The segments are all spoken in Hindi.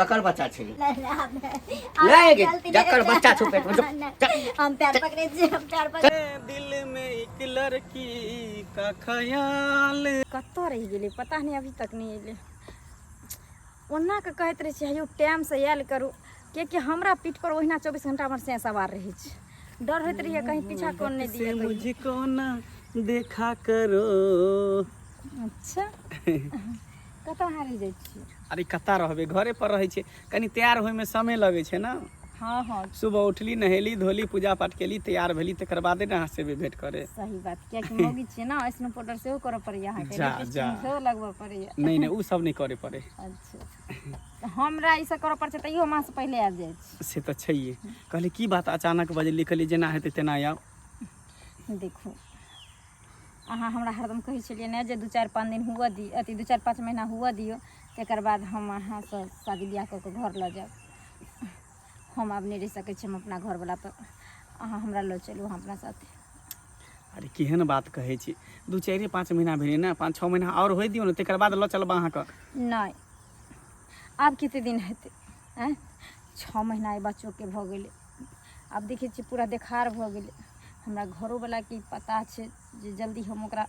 ककर बच्चा छे ले गे जकर बच्चा छो पेट में हम प्यार पकड़े छी हम प्यार पकड़े दिल में एक लड़की का ख्याल कत्तो रह गेले पता नहीं अभी तक नहीं एले ओना के कहत रहे छी टाइम से आयल करू कि हमरा पीठ पर ओहिना 24 घंटा हमर से सवार रहे छी डर होत रहिए कहीं पीछा कौन नहीं दिए मुझको ना देखा करो। अच्छा कतौ हारि जाइ छी अरे कता रहबे घरे पर रहे छे कनी तैयार होय में समय लगे छे ना। हाँ हाँ सुबह उठली नहेली धोली पूजा पाठ केली तैयार भेली तकर बादे ना से भी भेंट करे। सही बात क्या कि मौगी छे ना स्नो पाउडर सेहो करे पड़े यहाँ के सेहो लगबा पड़े नहीं नहीं उ सब नहीं करे पड़े। अच्छा हमरा ई सब करे पड़े तइयो मास से पहले आ जाय से तो छैये कहले की बात अचानक बजे लिखली जेना हेते तेना आउ। देखो अहाँ हमरा हरदम कहे छलिए ना जे 2-4-5 दिन हुआ दी अति 2-4-5 महीना हुआ दियो तकर बाद हम अहाँ से शादी ब्याह क के घर ल जाब। हम अब नहीं रह सके छी हम अपना घर वाला पर अहाँ हमरा ल चलू हम अपना साथे। अरे केहन बात कहे छी 2-4-5 महीना भेले ना 5-6 महीना और होय दियो न तकर बाद ल चलब अहाँ क। नहीं अब कितने दिन हेते हैं 6 महीना ए बच्चों के भ गेले अब देखे छी पूरा देखार भ गेले हमरा घरो वाला की पता छे जे जल्दी हम ओकरा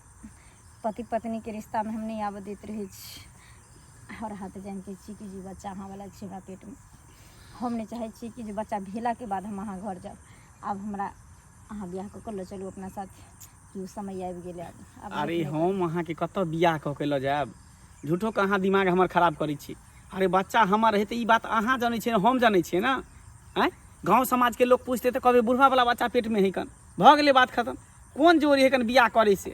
पति पत्नी के रिश्ता में हम नहीं आब देत रहे छी और हाथ जान के छी कि जी बच्चा अहाँ वाला छे हमरा पेट में हम नहीं चाहे छी कि जे बच्चा भेला के बाद हम अहाँ घर जाब। अब हमरा अहाँ बियाह क के ल चलू अपना साथ कि समय आबि गेले अब। अरे हम अहाँ के कत बियाह क के ल जाब झूठो के अहाँ दिमाग हमर खराब करै छी। अरे बच्चा हमर रहते ई बात अहाँ जानै छिए हम जानै छिए ना। हैं गांव समाज के लोग पूछते तो कभी बुढ़वा वाला बच्चा पेट में है कन भ गेले बात खत्म कौन जोरी है कन बियाह करे से।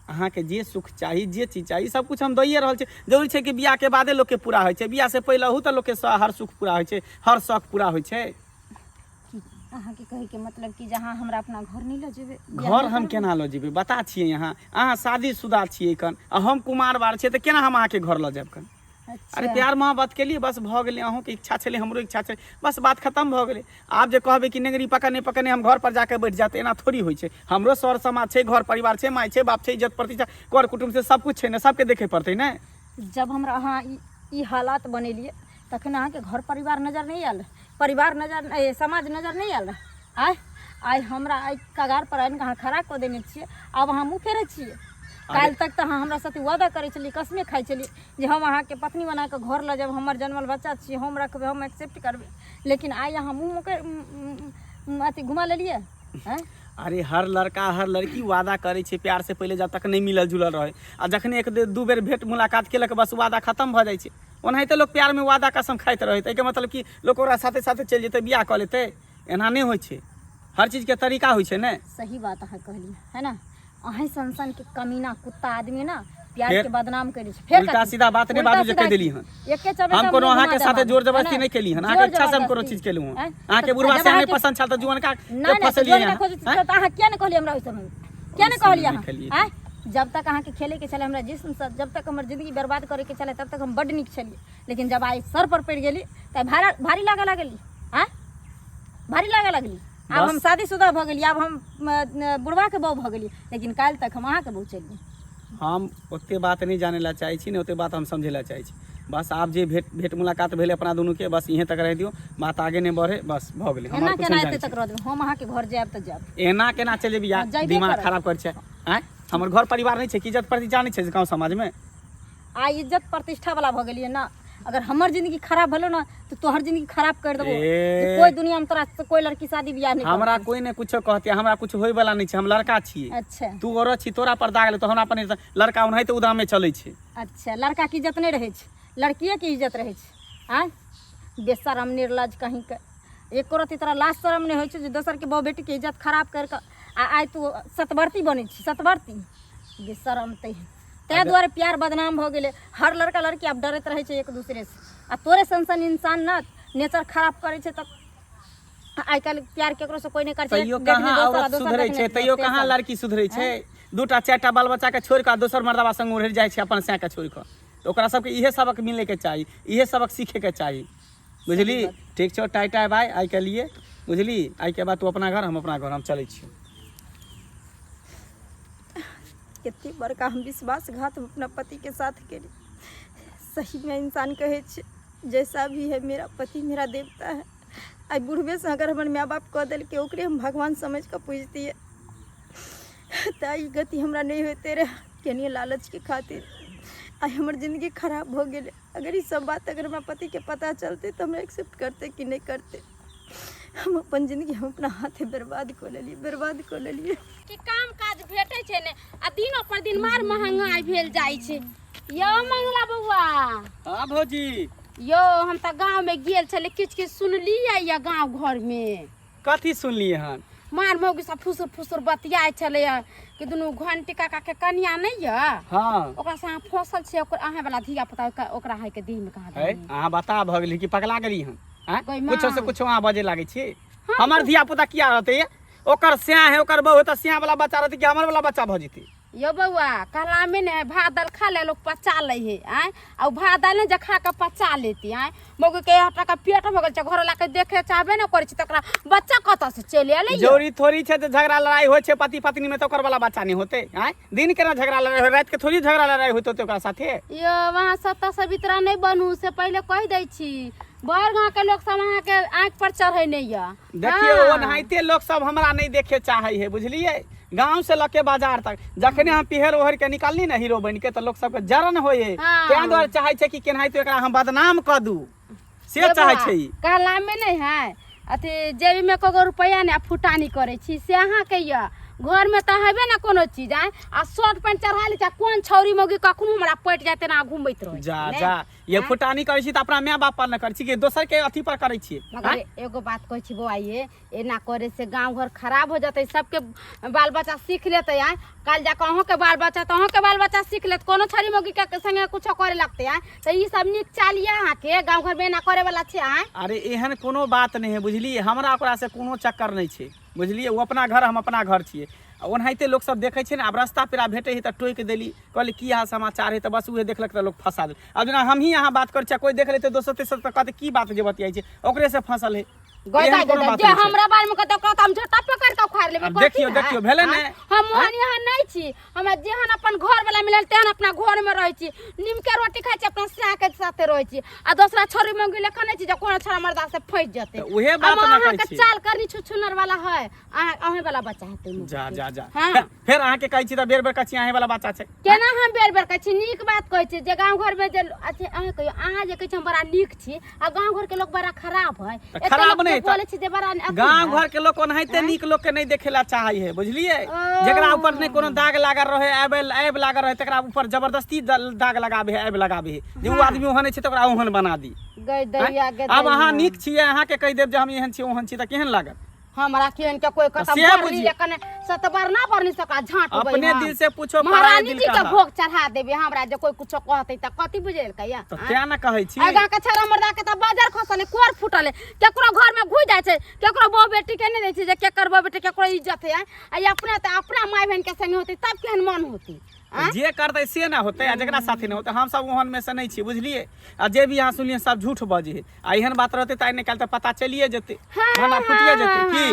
अहाँ के जे सुख चाहिए जे चीज चाहिए सब कुछ हम दइए रहल छे जरूरी छे कि बियाह के बादे लोग के पूरा होय छे बियाह से पहले हु त लोग के हर सुख पूरा होय छे हर शौक पूरा होय छे। अहाँ के कहे के मतलब कि जहां हमरा अपना घर नहीं ल जेबे घर हम केना ल जेबे बता छिए यहाँ अहाँ शादीशुदा छिए कन हम कुमार बार छे त केना हम अहाँ के घर ल जाब कन। अच्छा। अरे प्यार मोहब्बत के लिए बस भ गेले अहों के इच्छा छले हमरो इच्छा छले बस बात खत्म भ गेले। आप जे कहबे कि नेंगरी पकड़ने पकड़ने हम घर पर जाके बैठ जाते एना थोड़ी होय छे हमरो सर समाज छे घर परिवार छे माय छे बाप छे इज्जत प्रतिष्ठा कर कुटुंब से सब कुछ छे ना सबके देखे पड़ते ना। जब हमरा अहाँ ई हालात बनेलिए तखन अहाँ के घर परिवार नजर नहीं आयल परिवार नजर समाज नजर नहीं आयल आय हमरा आय कगार पर आइन कहाँ खड़ा क देने छिए अब अहाँ मुँह फेरे छिए। काल तक तो हाँ हमरा साथे वादा करे छली कसमे खाई छली जे हम अहाँ के पत्नी बना के घर ल जब हमर जन्मल बच्चा छी हम रखबे हम एक्सेप्ट करबे लेकिन आय अहाँ मुँह के अति घुमा लेलिए हैं। अरे हर लड़का हर लड़की वादा करे छे प्यार से पहले जब तक नहीं मिलल जुलल रहे आ जखन एक दू बेर भेंट मुलाकात केलक बस वादा खत्म भ जाय छे ओनाहिते लोग प्यार में वादा कसम खाइत रहे के मतलब कि लोग ओकरा साथे साथे चल जेते बियाह क लेते एना नहीं होय छे हर चीज के तरीका होय छे ने। सही बात अहाँ कहली है ना अहीं संसन के कमीना कुत्ता आदमी ना प्यार के बदनाम करे छे फिर उल्टा सीधा बात ने बाबू जे कह देली हन एके चबे हम कोनो अहाँ के साथे जोर जबरदस्ती नहीं केली हन अहाँ के इच्छा से हम कोनो चीज केलु हन अहाँ के बुढ़वा से नहीं पसंद छल त जुवन का फसलिए अहाँ किया ने कहली हमरा ओइ समय किया ने कहली अहाँ हैं जब तक अहाँ के खेले के चले हमरा जिस्म से जब तक हमर जिंदगी बर्बाद करे के चले तब तक हम बड निक छलिए लेकिन जब आई सर पर पड़ गेली त भारी लागे लागली हैं भारी लागे लागली। अब हम शादीशुदा भ गेली अब हम बुढ़वा के बहू भ गेली लेकिन काल तक हम अहाँ के बहू चली। हम ओते बात नहीं जाने ला चाहे छी ने ओते बात हम समझे ला चाहे छी बस आप जे भेंट मुलाकात भेले अपना दोनों के बस यहीं तक रह दियो बात आगे नहीं बढ़े बस भ गेले एना केना एते तक रह दियो हम अहाँ के घर जाब त जाब एना केना चले बिया दिमाग खराब कर छे हैं हमर घर परिवार नहीं छे कि इज्जत प्रतिष्ठा नहीं छे गांव समाज में आ इज्जत प्रतिष्ठा वाला भ गेलिए ना अगर हमर जिंदगी खराब भलो ना तो तोहर जिंदगी खराब कर देबो कोई दुनिया में तोरा कोई लड़की शादी बियाह नहीं हमरा कोई ने कुछ कहते हमरा कुछ होय वाला नहीं छे हम लड़का छिए। अच्छा तू औरो छी तोरा पर दाग ले तो हमरा अपन लड़का उन्हीं तो उदाम में चले छे। अच्छा लड़का की इज्जत नहीं रहे छे लड़किए की इज्जत रहे छे हैं बेशरम निर्लज कहीं के एको रति तोरा लाज शरम नहीं होय छे जे दोसर के बहू बेटी के इज्जत खराब कर के आय तू सतवर्ती बने छी सतवर्ती बेशरम ते द्वारे प्यार बदनाम हो गेले हर लड़का लड़की अब डरत रहे छे एक दूसरे से आ तोरे संसन इंसान ना नेचर खराब करे छे तब आइ काल प्यार केकरो से कोई नहीं कर छे तइयो कहां औरत सुधरे छे तइयो कहां लड़की सुधरे छे दूटा चारटा बाल बच्चा के छोड़ के दोसर मर्दवा संग उड़ जाय छे अपन से के छोड़ के तो ओकरा सब के इहे सबक मिले के चाहिए इहे सबक सीखे के चाहिए बुझली ठीक छो टाटा बाय आई के लिए बुझली आई के बाद तू अपना घर हम अपना घर हम चले छी। कितनी बड़का हम विश्वासघात अपना पति के साथ करी सही में इंसान कहे छे जैसा भी है मेरा पति मेरा देवता है। आई बुढ़वे से अगर हमारे माँ बाप कह दिल के ओकरे हम भगवान समझ कर पूछती है ताई गति हमरा नहीं होते रहे केनिए लालच के खातिर आई हमार जिंदगी खराब हो गई। अगर ये सब बात अगर हमारे पति के पता चलते तो हम एक्सेप्ट करते कि नहीं करते। हम अपन जिंदगी हम अपना हाथे बर्बाद को ले लिए कि काम काज भेटै छै ने आ दिनो पर दिन मार महंगाई भेल जाइ छै। यो मंगला बउआ हाँ भौजी यो हम त गांव में गेल छले किछ सुनलियै या गांव घर में कथी सुनलिए हन मार मौगी सब फुसुर फुसुर बतियाइ छले कि दुनू घंटी काका के कन्या नहीं य हाँ ओकरा से फसल छै ओकर अहे वाला धिया पुता ओकरा है के देह में कहा है अहाँ बता भ गेली कि पगला गेली हन कोई माँ। कुछो से कुछो अहाँ बजे लागे छी हमर धिया पुता किया रहते ओकर स्या है ओकर बहू त स्या वाला बच्चा रहते कि हमर वाला बच्चा भ जेते। यो बउआ कहला में ने भात दाल खा ले लोग पचा ले है आय आ भात दाल ने खा के पचा लेती आय मौगी के हटा का पेट भ गेल छ घर ला के देखे चाहबे न करै छी तकरा बच्चा कत से चले आले जोरी थोड़ी छे त झगड़ा लड़ाई होय छे पति पत्नी में तो ओकर वाला बच्चा नहीं होते आय दिन के ना झगड़ा लड़ाई हो रात के थोड़ी झगड़ा लड़ाई होते ओकरा साथे। यो वहां सत्ता सवित्रा नहीं बनू से पहले कह दै छी बड़ गांव के लोग सब वहां के आंख पर चढ़ै नहीं या देखियो ओनाहिते लोग सब हमरा नहीं देखे चाहे है बुझलिए गांव से लके बाजार तक जखने हम पिहर ओहर के निकालनी ना हीरो बन के तो लोग सबके जरन होए तें द्वारे चाहे छे कि केनाहितो एकरा हम बदनाम क दू से चाहे छे। कहला में नहीं है अथी जेबी में कगो रुपया ने फुटानी करे छी से अहाँ के या घर में तो हेबे ना कोनो चीज आए आ शर्ट पैंट चढ़ा ली कौन छौरी मौगी कखनो हमरा पट जाते ना घूमैत रह जा जा ये फुटानी करे छी त अपना माय बाप पर न करे छी कि दोसर के अथी पर करे छी। मगर एगो बात कहै छी बौआ ये एना करे से गांव घर खराब हो जाते सबके बाल बच्चा सीख लेते आए काल जाके अहों के बाल बच्चा तो अहों के बाल बच्चा सीख लेत कोनो छौरी मौगी के संगे कुछ करे लगते आए तो ई सब निक चालिए अहाँ के गांव घर में ना करे वाला छे आए। अरे एहन कोनो बात नहीं है बुझलिए हमरा ओकरा से कोनो चक्कर नहीं छे बुझलिए वो अपना घर हम अपना घर छिए ओनाहिते लोग सब देखे छे ना अब रास्ता पेरा भेटे है त टोक देली कहली की हाल समाचार है त बस उहे देखलक त लोग फंसा देल। अब जना हम ही यहाँ बात कर कोई देख लेते दोसर तेसर त कहते की बात जे बतियाई छे ओकरे से फंसल है जे हमरा बारे में कहते हम झोटा पकड़ के उखाड़ लेबे देखियो देखियो भेले ने हम मोहन यहाँ नहीं छी हम जेहन अपन घर वाला मिलल तेहन अपना घर में रह छी नीम के रोटी खाइ छी अपना स्या के साथे रह छी आ दूसरा छोरी मंगी लेखा नहीं छी जे कोनो छोरा मर्दा से फंस जते उहे बात ना कहै छी चाल करनी छुछुनर वाला है अहे वाला बच्चा है जा जा जा फिर अहाँ के कहै छी त बेर बेर कहै छी अहे वाला बच्चा छे केना हम बेर बेर कहै छी नीक बात कहै छी जे गांव घर में जे अच्छा अहे कहियो अहाँ जे कहै छी हम बड़ा नीक छी आ गांव घर के लोग बड़ा खराब है खराब नहीं बोले छी जे बड़ा गांव घर के लोग ओनाहिते नीक लोग के नहीं देखेला चाहे है बुझलिए जेकरा ऊपर नहीं कोनो दाग लागल रहे ऐब लागल रहे तकरा ऊपर जबरदस्ती दाग लगाबे है ऐब लगाबे है जे वो आदमी ओहन छै त ओकरा ओहन बना दी। अब अहाँ नीक छिए अहाँ के कह देब जे हम एहन छी ओहन छी त केहन लागत हमरा केहन के कोई कतम भरली लेकिन सतबार ना भरनी सका झाट अपने दिल से पूछो महारानी जी के भोग चढ़ा देबे हमरा जे कोई कुछ कहते त कथि बुझेल कहिया तो क्या ना कहै छी आगा के छरा मर्दा के त बाजार खसले कोर फुटले केकरो घर में घुस जाय छै केकरो बो बेटी के नहीं दै छै जे केकर बो बेटी केकरो इज्जत है आ अपना त अपना माय बहन के संगे होती तब केहन मन होती जे करते से ना होते आ जकरा साथे नहीं होते हम सब ओहन में से नहीं छी बुझलिए आ जे भी यहाँ सुनिए सब झूठ बजे है आ एहन बात रहते त निकाल त पता चलिए जेते खाना फुटिए जेते की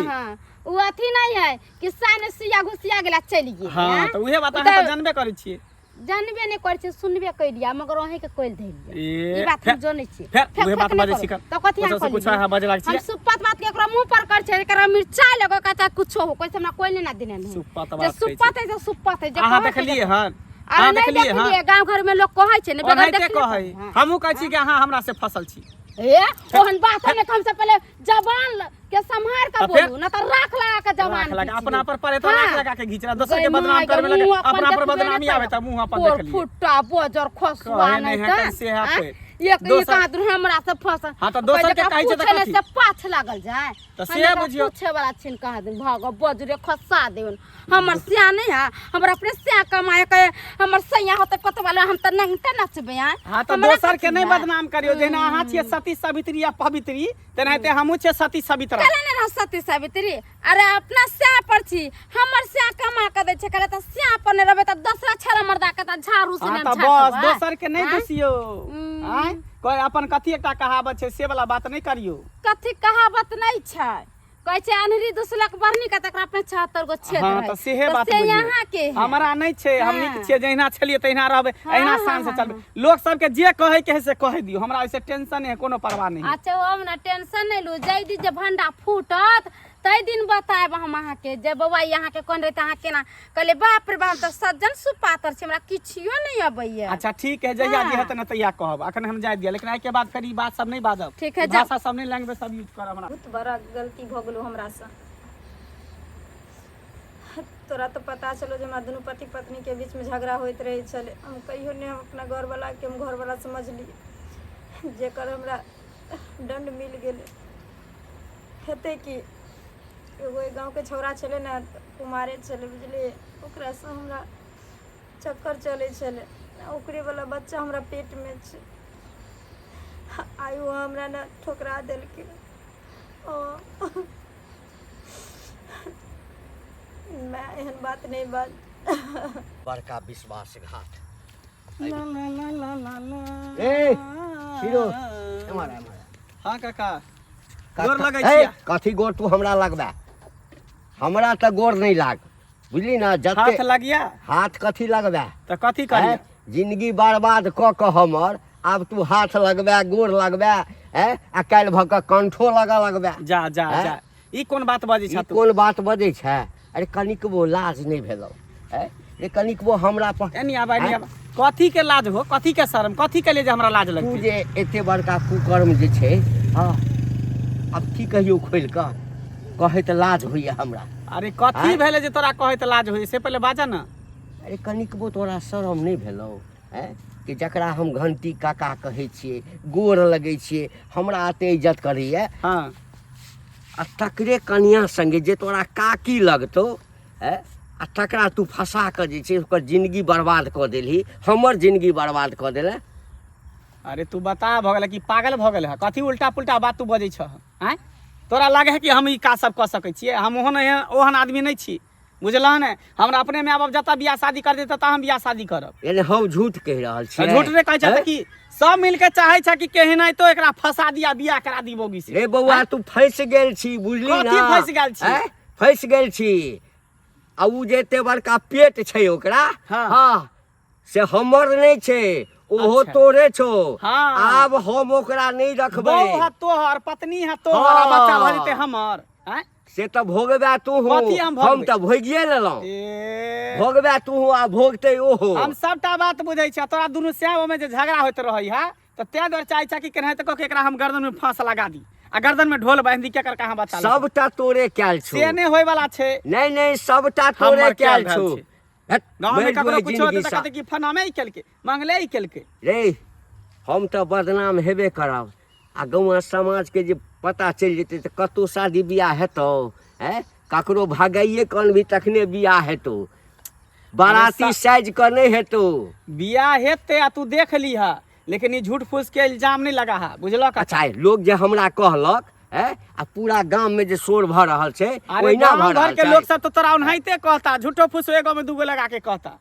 उ अथी नहीं है कि साने सिया घुसिया गेला चली गेल। हां त उहे बात अहाँ त जानबे करै छी जानबे नहीं कर छै सुनबे कइ लिया मगर ओहे के कोइल धैल ई बात हम जानै छी फिर उहे बात बजे छी त कथि हम कुछ हां बजे लाग छी हम सुप्पत बात के एकरा मुंह पर कर छै एकरा मिर्चाई लगो कहता कुछ हो कोई हमरा कोइल ना देने नहीं सुप्पत जे सुप्पत है जे सुप्पत है जे अहाँ देखलिए हन अहाँ देखलिए हां गांव घर में लोग कहै छै ने बगल देख कहै हमहु कहै छी कि अहाँ हमरा से फसल छी ए ओहन बात ने हम से पहले जवान के संभार के बोलू ना त राख लगा के जवान अपना पर परे तो राख लगा के घिचरा दोसर के बदनाम करबे लगे अपना पर बदनामी आवे त मुंह अपन देख लिए फुट्टा बोजर खसवा नहीं त से है एक कहां दूर हमरा से फसल हां त दोसर के कहै छै त कथि से पाछ लागल जाय त से बुझियो पूछे वाला छिन कहा दिन भाग बजरे खसा देवन हमर सिया नहीं है हमर अपने सिया कमाए के हमर सैया होते कत वाला हम त नंगटे नचबे आ हां त दोसर के नहीं बदनाम करियो जेना अहाँ छिए सती सावित्री या पवित्री तेनाहिते हमहु छिए सती सावित्री कला ने रह सती सावित्री अरे अपना सिया पर छी हमर सिया कमा के दे छै कला त सिया पर ने रहबे त दूसरा छरा मर्दा के त झाड़ू से ने झाड़ बस दोसर के नहीं दुसियो कोई अपन कथि एकटा कहावत छै से वाला बात नहीं करियो कथि कहावत नहीं छै कहै छै अनहरी दुसलक बरनी का तकरा अपने 76 गो छेद हाँ रहै। तो सेहे तो बात से बुझियौ। यहाँ के है। हमरा नहीं छे, हमनी के छियै जहिना छलिए तहिना रहबे, अहिना हाँ, शान से हाँ, चलबे। लोग सब के जे कहे के है से कह दियो, हमरा ओइसे टेंशन नहीं है, कोनो परवाह नहीं है। अच्छा हम ना टेंशन नहीं लू, जै दिन जे भंडा फूटत तै दिन बताएब हम अहाँ के जे बौआ यहाँ के कोन रहते अहाँ केना कहले बाप रे बाप तो सज्जन सुपातर छै, हमरा किछियो नहीं अबैया। अच्छा ठीक है, जहिया हाँ। जे हेतै न तहिया कहब, अखन हम जाय दिया, लेकिन आइ के बाद फिर ई बात सब नहीं बाजब। ठीक है, भाषा सब नहीं, लैंग्वेज सब यूज करब हमरा। बहुत बड़ा गलती भ गेलो हमरा से। तोरा तो पता चलो जे हमरा दुनू पति पत्नी के बीच में झगड़ा होइत रहे छले, हम कहियो नहीं हम अपना घर वाला के हम घर वाला समझ ली, जेकर हमरा दंड मिल गेले। हेते कि एगो गांव के छौरा छले ना, कुमारे छले बुझलिए, ओकरा से हमरा चक्कर चले छले, ओकरे वाला बच्चा हमरा पेट में छै। आयु हमरा ना ठोकरा देलकै। मैं एहन बात नहीं बात। बड़का विश्वासघात। ला ला ला ला ला ला। ए शिरो हमारा हाँ काका, गोर लगै ए छियै। कथी गोर तू हमरा लगबा, हमरा त गोर नहीं लाग, बुझली ना। हाथ जते लगिया हाथ कथी लगबा, तो कथी करिया? जिंदगी बर्बाद क हमर, आब तू हाथ लगबा गोर लगबा है, आ काल्हि भ के कंठो लगबा। जा जा हैं? जा, ई कोन बात बाजी ई छ तू? कोन बात बजै छै? अरे कनिकबो लाज नहीं भेलौ है, रे कनिकबो हमरा पर एनी आबा एनी आबा, कथी के लाज हो, कथी के शर्म, कथी के लिए जे हमरा लाज तू लगतै? जे एते बड़का कुकर्म जे छै, हाँ अब की कहियो खोल कऽ कहे त लाज होइया हमरा। अरे कथी हैं? भेले जे तोरा कहे त लाज होई, से पहले बाजा ना। अरे कनिकबो तोरा शरम नहीं भेलौ है, कि जकरा हम घंटी काका कहै छियै, गोर लगै छियै, हमरा एते इज्जत करैया, हाँ आ तकरे कनिया संगे जे तोरा काकी लगतौ है, आ तकरा तू फंसा कऽ जे छै ओकर जिंदगी बर्बाद कऽ देलही, हमर जिंदगी बर्बाद कऽ देले। अरे तू बता भ गेल कि पागल भ गेल है, कथी उल्टा पुल्टा बात तू बजै छ? हैं, तोरा लागे है कि हम ई का सब कह सकै छियै? हम ओहन आदमी नहीं छी, बुझलह ने। हमरा अपने माय बाप जतऽ बियाह शादी कर देतै तऽ हम बियाह शादी करब। यानी हम झूठ कहि रहल छियै? झूठ नहीं कहै छ कि सब मिलके चाहे छ कि केहनाइतो एकरा फंसा दिया, बियाह करा दी बोगी से। रे बौआ तू फंस गेल छी, बुझली ना? कथी फंस गेल छी? हैं? फंस गेल छी। आ उ जे एते बड़का पेट छै ओकरा, हाँ। हाँ से हमर नहीं छै, ओहो अच्छा। तोरे छौ। हाँ। आब हम ओकरा नहीं रखबै। बहू है तोहर, पत्नी है तोहर, आ हाँ। बच्चा भ जेतै हमर। हैं, से तऽ भोगबे तू हो, कथी हम हम भोगबै? तऽ भोगिए लेलहुँ। ए, भोगबे तू हो आ भोगते ओहो। हम सबटा बात बुझै छ, तोरा दुनू श्याम में जे झगड़ा होइत रहै है, तो ते दुआरे चाहे छ कि केनाहितो कऽ के एकरा हम गर्दन में फांस लगा दी, आ गर्दन में ढोल बांध दी, केकर कहाँ बता ले। सबटा तोरे कैल छौ। से नहीं होय वाला छै। नहीं नहीं सबटा तोरे हमर कैल कैल छौ। भेल छै। गाँव में बैठ ककरो जो कुछ जिंदगी होतै तऽ सा। कहतै कि फनामे ही केलकै, मंगले ही केलकै। रे हम तऽ बदनाम हेबे करब, आ गाँव समाज के जे पता चलि जेतै तऽ कतौ शादी बियाह हेतौ है, ककरो भगाइए कन भी तखने बियाह हेतौ, बाराती साइज के नहीं हेतौ। बियाह हेतै आ तू देख लीहा, लेकिन ई झूठ फूस के इल्जाम नहीं लगा है, बुझलक? अच्छा लोग जे हमरा कहलक है, आ पूरा गांव में जे शोर भऽ रहल छै, अरे ओहिना गाँव भऽ घर रहल के छै। लोग सब तो तोरा ओनाहिते कहता, झूठो फूस एगो में दूगो लगा के कहता।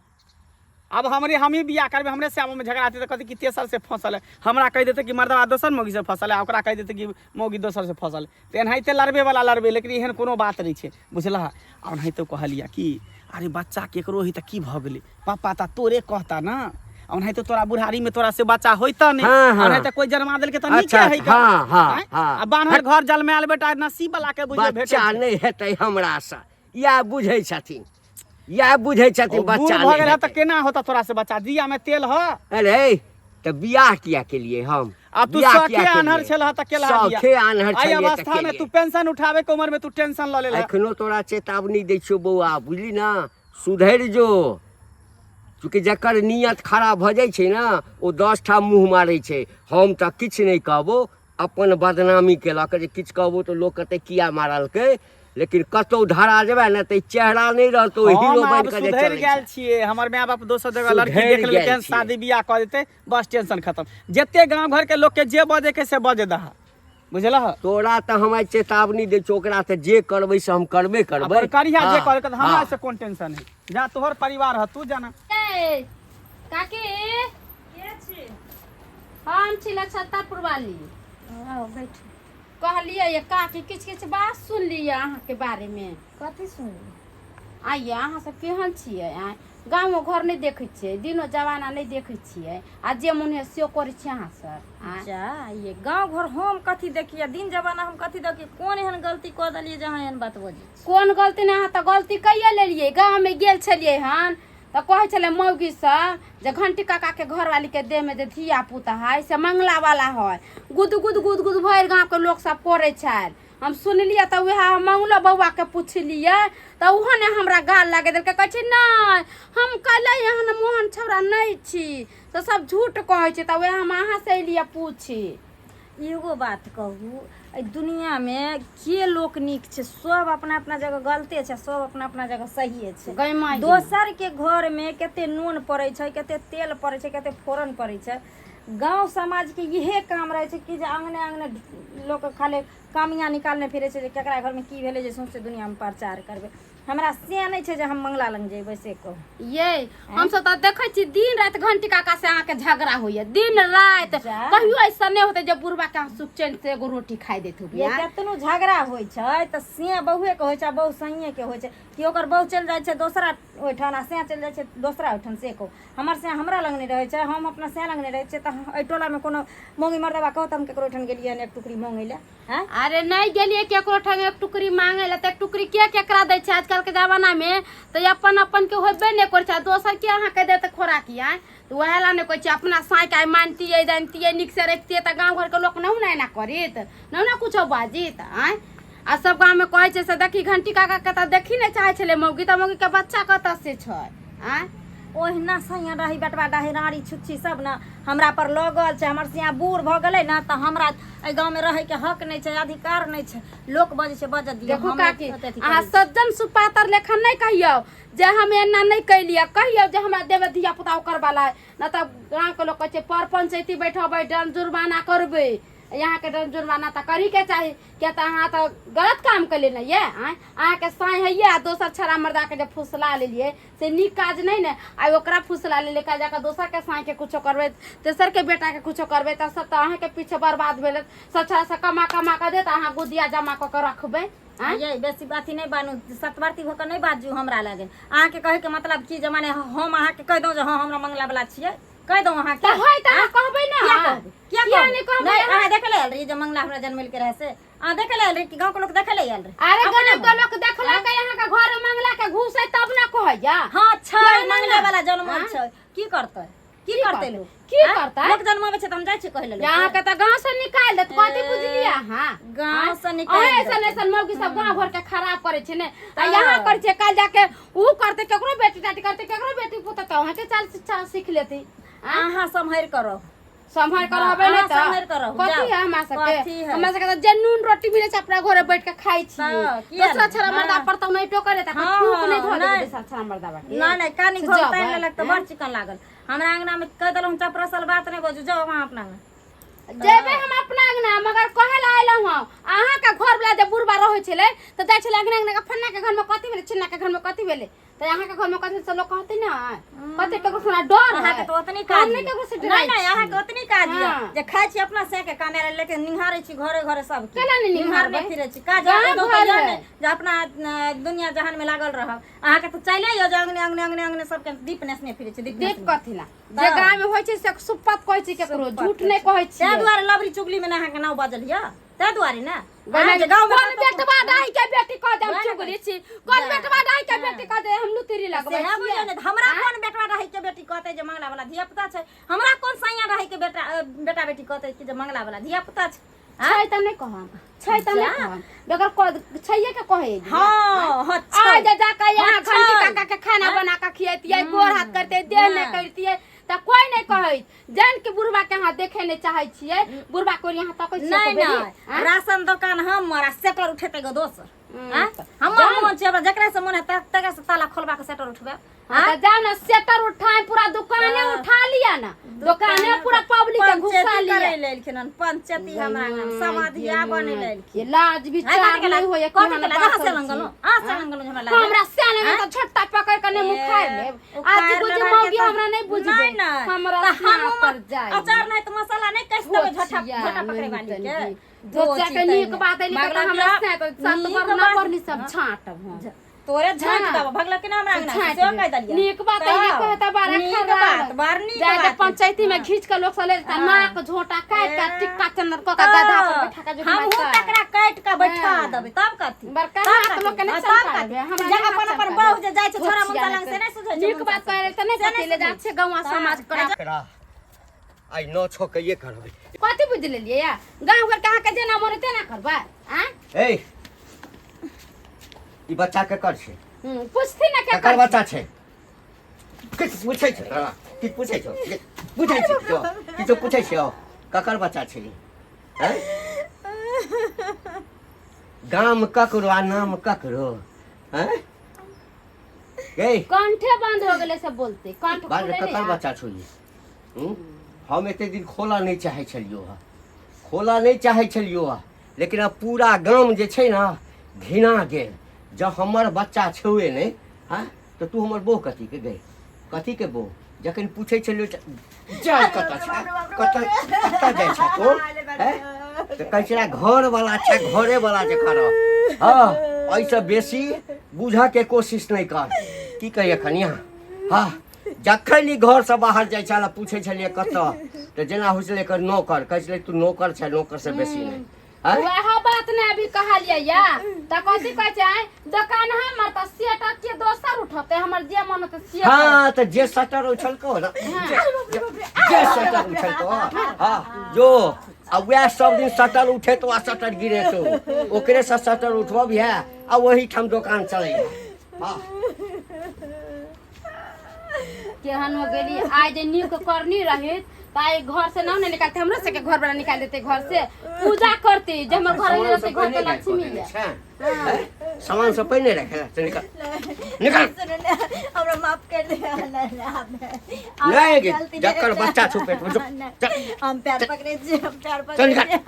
अब हम ही बियाह करबे, हमरे श्याम में झगड़ा तो कहते कि तेसर से फंसल है, हमरा कह देते कि मर्दवा दोसर मौगी से फंसल है, ओकरा कह देते कि मौगी दोसर से फंसल है। तो एनाहिते लड़बे वाला लड़बे, लेकिन एहन कोनो बात नहीं है, बुझलहा। ओनाहिते कहलिया कि अरे बच्चा केकरो ही तो की भ गेलै, पापा ता तोरे कहता ना, ओनाहिते तोरा बुढ़ारी में तोरा से बच्चा होइता नहीं, हाँ, हाँ। ओनाहिते कोई जन्मा देलकै त नीके अच्छा, है का? हाँ, हाँ, हैं? हाँ। आ बान्हर घर जलमायल बेटा नसीब वाला के बुझे भेटै बच्चा छै। नहीं हेतै हमरा से, या बुझै छथिन, या बुझै छथिन बूढ़ बच्चा भ नहीं गेल है तो हेतै। केना होता तोरा से बच्चा? दिया में तेल ह? अरे तो बियाह किया के लिए हम? अब तू बियाह शौखे किया के आन्हर लिए? छलह त केला दिया। शौखे आन्हर आई छलियै तऽ अवस्था में केलियै। तू पेंशन उठावे के उम्र में तू टेंशन ल लेला। एखनो तोरा चेतावनी दै छियौ बौआ, बुझली ना, सुधरि जो। चूँकि जकर नियत खराब भऽ जाइ छै ना, ओ 10 टा मुँह मारै छै। हम तऽ किछु नहीं कहबो, अपन बदनामी केलक, जे किछु कहबो तऽ लोग कहतै किया मारलकै, लेकिन कतौ धरा जेबै ना तऽ चेहरा नहीं रहतौ, हीरो हम बन आब के जे सुधरि चलै गेल छै। छियै, हमर माय बाप दोसर जगह सुधरि लड़की देख गेल लेलकै, छियै। शादी बियाह कऽ देतै, बस टेंशन खत्म। जते गांव घर के लोग के जे बजे के से बजे दहा, बुझलह? तोरा तऽ हम चेतावनी दै छौ, ओकरा तऽ जे करबै से हम करबे करबै। अपन करिया जे हाँ, करे त हमरा हाँ। से कोन टेंशन है? जा तोहर परिवार ह, तू जाना। ए, काकी हम छी लक्षत्रपुर वाली। आओ बैठ। कहलिए ये काकी किछ किछ बात सुन लिए अहाँ के बारे में। कथी सुनली? आइए अहाँ सब केहन छियै? गाँव घर नहीं देखे छियै, दिनो जमाना नहीं देखे छियै, आ जे मन है से करे छियै अहाँ सब। जा ये गांव घर हम कथी देखिए, दिन जमाना हम कथी देखिए, कौन एहन गलती कऽ देलिए जहाँ एहन बात बजे? कोन गलती नहीं, अहाँ तो गलती कहिए लेलिए। गाँव में गेल छलिए हन तो कहे छले मौगी सब जे घंटी काका के घरवाली के देह में जे धिया पुता है से मंगला वाला है, गुद गुद गुद गुद भर गाँव के लोग सब करे छै। हम सुनलिए तो वह मंगलो बउआ के पूछलिए तो उहो ने हमरा गाल लगे देलके, कहे नहीं हम कल यहाँ मोहन छौड़ा नहीं छी, तो सब झूठ कहे छै। तो वह हम अहाँ से लिए पूछी। एगो बात कहू, एहि दुनिया में के लोक नीक छै? सब अपना अपना जगह गलते छै, सब अपना अपना जगह सही छै। गई माई दोसर के घर में केते नून पड़े छै, केते तेल पड़े छै, केते फोरन पड़े छै। गांव समाज के इहे काम रहे छै कि जे आंगने आंगने लोग खाली कामियाँ निकालने फिरे छै, जे केकरा घर में की भेले जे सौंसे दुनिया में प्रचार करबे। हमरा से नहीं छै जे हम मंगला लग जेबै से कहू। ये हम सब तो देखे छी दिन रात घंटी काका से अहाँ के झगड़ा होइए, दिन रात। जा। कहियो ऐसा नहीं होते जब बुढ़बा के सुख चैन से एगो रोटी खाई देते ये केतनो झगड़ा होइ छै त से बहुए के होइ छै, बहु सहिए के होइ छै कि ओकर बहु चल जाइ छै दोसरा ओइठान, आ से चल जाइ छै दोसरा ओइठान। से कहू हमर से हमरा लग नहीं रहे छै, हम अपना से लग नहीं रहे छै, त एहि टोला में कोनो मोंगी मर्दबा कहत हम केकरो ओइठान गेलिए एक टुकड़ी मांगे ले। हैं अरे नहीं गेलिए केकरो ठाम एक टुकड़ी मांगे ला, तो एक टुकड़ी के केकरा दै छै आजकल के जमाना में? तो अपन अपन के होबे नहीं करे छै, दोसर के अहाँ के देते खोराकी है। तो वह ला नहीं कहे अपना साँक आई मानतिए जानतिए निक से रखतिए तो गाँव घर के लोग नहीं ना करित, नहीं ना कुछ बाजित। आय आ सब गाँव में कहे छै से देखी घंटी काका के तो देखी नहीं चाहे छले मौगी, तो मौगी के बच्चा कत से छै? आय ओहिना सैया रही बेटवा डाही राड़ी छुच्छी सब न हमरा पर लगल छै। हमर से यहाँ बूढ़ भ गेलै न त हमरा एहि गाँव में रहे के हक नहीं छै, अधिकार नहीं छै। लोक बजे छै बजत दियो। देखो काकी अहाँ सज्जन सुपातर लेखन नहीं कहियो जे हम एना नहीं कैलिए, कहियो जे हमरा देवे धिया पुता ओकर वाला है, न त गाँव के लोग कहे छै पर पंचायती बैठबै दंड जुर्माना करबे। यहाँ के दंड जुर्माना तो करी के चाहिए, क्या तो अहाँ तो गलत काम कर लेना ये। अहाँ के साई है ये दोसर छड़ा मर्दा के जब फुसला ले लिए से नीक काज नहीं ने, आ ओकरा फुसला ले लेकर जाकर दोसर के साई के कुछो करबे, तेसर के बेटा के कुछो करबे, तो सब तो अहाँ के पीछे बर्बाद भेल। सब छड़ा से कमा कमा कर दे तो अहाँ गुदिया जमा कर रखबे। ये बेसी बाती नहीं बानू, सतवर्ती होकर नहीं बाजू हमरा लगे। अहाँ के कहे के मतलब की जमाने हम अहाँ के कह दो जे हाँ हमरा मंगला वाला छियै, कह दो अहाँ के होय त अहाँ कहबै ना? क्या किया नहीं कहबै? नहीं अहाँ देख ले रही जे मंगला हमरा जन्मल के रहे से अहाँ देख ले रही कि गांव के लोग देख ले रही। अरे गाँव के लोग देखला के यहाँ के घर में मंगला के घुसे तब ना कहैया। हां छै मंगले वाला जन्मल छै, की करतै की करतै लोग? की करतै? लोग जन्मावे छै त हम जाय छी कहै ले। यहाँ के तो गाँव से निकाल देत, कथी बुझलिए? हाँ गांव से निकाल ऐसन ऐसन मौगी सब गाँव घर के खराब करे छै ने, आ यहाँ करे छै काल जाके ऊ करते केकरो बेटी टाटी करते केकरो बेटी पुत तो वहां के चाल शिक्षा सीख लेती। अहाँ सम्हार करो, संभाल कर हबे अहाँ नहीं तो सम्हार करो। कथी है हमरा कथी सबके? है? हमरा सबके जे नून रोटी मिले छै अपना घरे बैठ के खाई छी, किया दूसरा नहीं? छरा मर्दा पर तो नहीं टोकरे त हाँ, फूक नहीं धो दे नहीं। दूसरा छरा मर्दा बाटे। ना नहीं कानी से घर जाओ तान भाई, लेलक त बड़ चिकन लागल। हमरा अंगना में कह देलहुं चपरसल बात नहीं बजू, जाओ वहां अपना में। जेबे हम अपना अंगना, मगर कहे ला आइलहु हम अहाँ के घर वाला जे बुढ़बा रहे छले त जाय छले अंगना अंगना के फन्ना के घर में कथी भेले, छिन्ना के घर में कथी भेले, तो यहाँ के घर में कथी से लोग कहते ना कथी के सुना डर अहाँ के है तो ओतनी काज हमने के से नहीं डराई नहीं अहाँ के ओतनी काज हाँ। ये जे खाइ छी अपना से के कामेरा लेके निहारे छी घरे घरे सब के। केना नहीं निहारने निहारबै? फिरे छी काज गाँव आके दो घर जाने है। जे अपना दुनिया जहान में लागल रहब। अहाँ के तो चले यो जे अंगने अंगने अंगने अंगने सब के दीप नेसने फिरे छी, दीप देख नेसने। कथी ला जे गांव में होय छै से सुप्पत कहै छी केकरो, झूठ नहीं कहै छी। ते दुआरे लवरी चुगली में अहाँ के नाव बाजल या, ते दुआरे ना गाँव जे गाँव में में बेटवा दाई के बेटी कह दे हम चुगली छी, कोन बेटवा दाई के बेटी कह दे हम लुतरी लगबै सेहा छी। बुझियौ ने, हमरा कोन बेटवा रही के बेटी कहते जे मंगला वाला धिया पुता छै? हमरा कोन सैया रही के बेटा बेटी कहते कि जे मंगला वाला धिया पुता छै? छै त नहीं कहम, छै त नहीं कहम, बेगर छैये के कहे। हां अच्छा आ जा जा के यहाँ अच्छा। घंटी काका के खाना बना के खियैतियै, गोर हाथ करते देह नहीं करतियै त कोई नहीं कहै। जान के बुढ़बा के यहाँ देखे नहीं चाहे छियै, बुढ़बा को यहाँ तकै छियै नहीं को नहीं बेरी। राशन दुकान हमर सेटर उठेते गो दोसर। हमर मन छै जकरा से मन है तकरा से ताला खोलबा के सेटर उठबे। हाँ जाओ ना सेटर उठाए, पूरा दुकाने उठा लिया ना, दुकाने पूरा पब्लिक के घुसा लिया। करे लेलखिन पंचायती हमरा समाधि बने लेलखिन। ये लाज विचार नहीं होय कि कथि हम के लगा से लंगलो आ से लंगलो हमरा लागे। हमरा सेने में तो छट्टा पकड़ के ने मुखार ले आज बुझे मौगी हमरा नहीं बुझबे, हमरा हम पर जाए अचार नहीं तो मसाला नहीं कस देबे झटा झटा पकड़े वाली के। जो चाहे नीक बात है लेकिन हमरा से तो सात बार ना करनी सब छाटब हम तोरे झांक दब भगला के नाम रांगना से कह दलिया नीक बात है ये कहता बारा नीक खराब बात बारनी जाके पंचायती में खींच के लोग सले नाक झोटा काट के टिक्का चंदन को का गधा पर बैठा के जो हम हूं तकरा काट के बैठा देबे तब कथी बड़का हाथ लोग के नहीं चलता हमरा जगह अपन अपन बहु जे जाय छै छोरा मुंडा लंग से नहीं सुझै नीक बात करे त नहीं पति ले जात छे गांव समाज करा आई न छो के ये करबे कथी बुझ लेलिए या गांव घर कहां के जेना मोरे तेना करबा हां ए ई बच्चा के कर छै पूछती ना क्या ककर बच्चा छै किछ पूछै छै कि पूछै छौ पूछै छै किछो पूछै छै ककर बच्चा छै हैं गाम ककरो आ नाम ककरो हैं ए कंठे बंद हो गेले सब बोलते कंठ बाल खोले ककर नहीं बच्चा छौ ये हम एते दिन खोला नहीं चाहे छलियो खोला नहीं चाहे छलियो लेकिन अब पूरा गाम जे छै ना घिना गेल जब हमर बच्चा छुए नहीं हाँ तो तू हमर बो कथी के गई कथी के बो जखन पूछे छलियो जाय कत छै कत जाय छै तो हैं तो कहै छै घर वाला छै घरे वाला जे कर हाँ ऐसे बेसी बुझा के कोशिश नहीं कर की कहिए खनिया हाँ जखन ई घर से बाहर जाय छला पूछे छलिए कत तो जेना होइ छलै एकर नौकर कहै छलै तू नौकर छै नौकर से बेसी नहीं वह बात ने अभी कहलिए या त कथी कह छै दुकान हमर त सेटर के दोसर उठते हमर जे मन त से हाँ तो जे शटर उछल को ना जे शटर उछल को हाँ जो अब वह सब दिन शटर उठे तो आ शटर गिरे तो ओकरे से शटर उठब है आ वही ठाम दुकान चले हाँ केहन हो गेली आज जे नीक करनी रही ताई घर से ना निकालते हमरो से के घर वाला निकाल देते घर से पूजा करते जे हमर घर में रहते घर के लक्ष्मी है सामान सब पहने रखे निकाल निकाल हमरा माफ कर दे नहीं जकर बच्चा छुपे हम पैर पकड़े छी हम पैर चल पकड़े निकाल